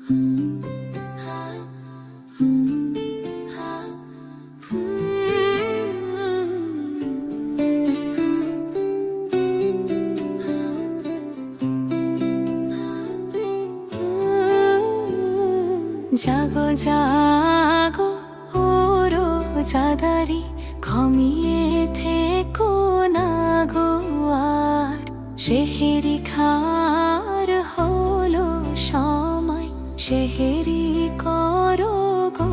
জাগো জাগো ও রোজাদারি, ঘুমিয়ে থেকো না গো আর। সেহেরি খার হলো সময়, সেহেরি করো গো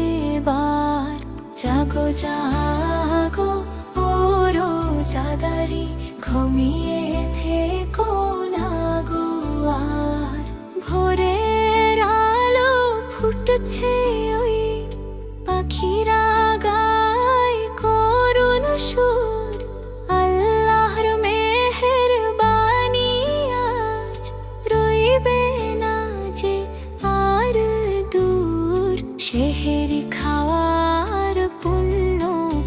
এবার। জাগো জাগো ও রোজাদারি, ঘুমিয়ে থেকো না গো আর। ভোরের আলো ফুটছে ওই, পাখিরা গায় করুণ সুর। আল্লাহর মেহেরবানি আজ রইবে না যে আর দূর। সেহেরি খাওয়ার পুণ্য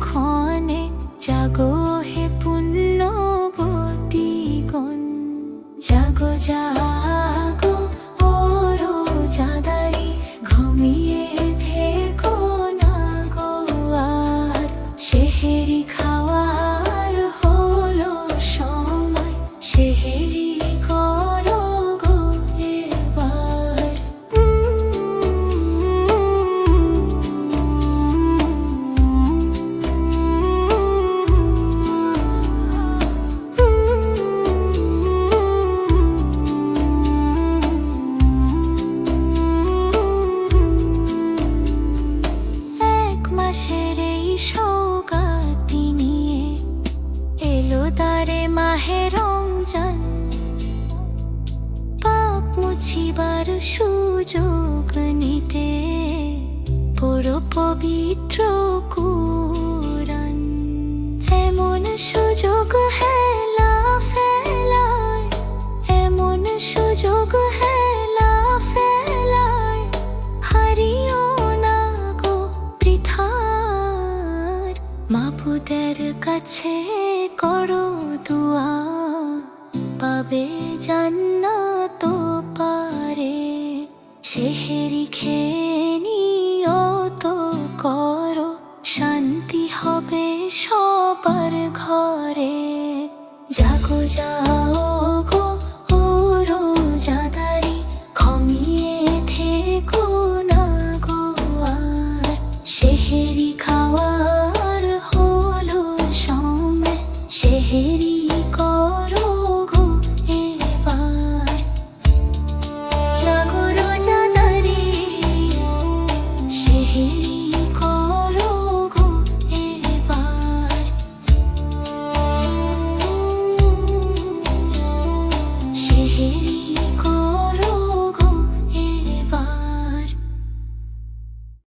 ক্ষণে জাগো হে পুণ্যবতীগণ। জাগো জাগো ও রোজাদারি, ঘুমিয়ে থেকো না গো আর। সেহেরি খাওয়ার হলো সময়, সেহেরি করো গো এবার। মাসের এই সওগাতি নিয়ে এলো তারে মাহে রমজান। পাপ মুছিবার সুযোগ নিতে পড়ো পবিত্র কুরআন। এমন সুযোগ হেলা ফেলায়, এমন সুযোগ হেলা ফেলায়, হারিও না গো বৃথার। মাবুদের কাছে করো দুয়া, পাবে জান্নাত পারে। সেহেরি খেয়ে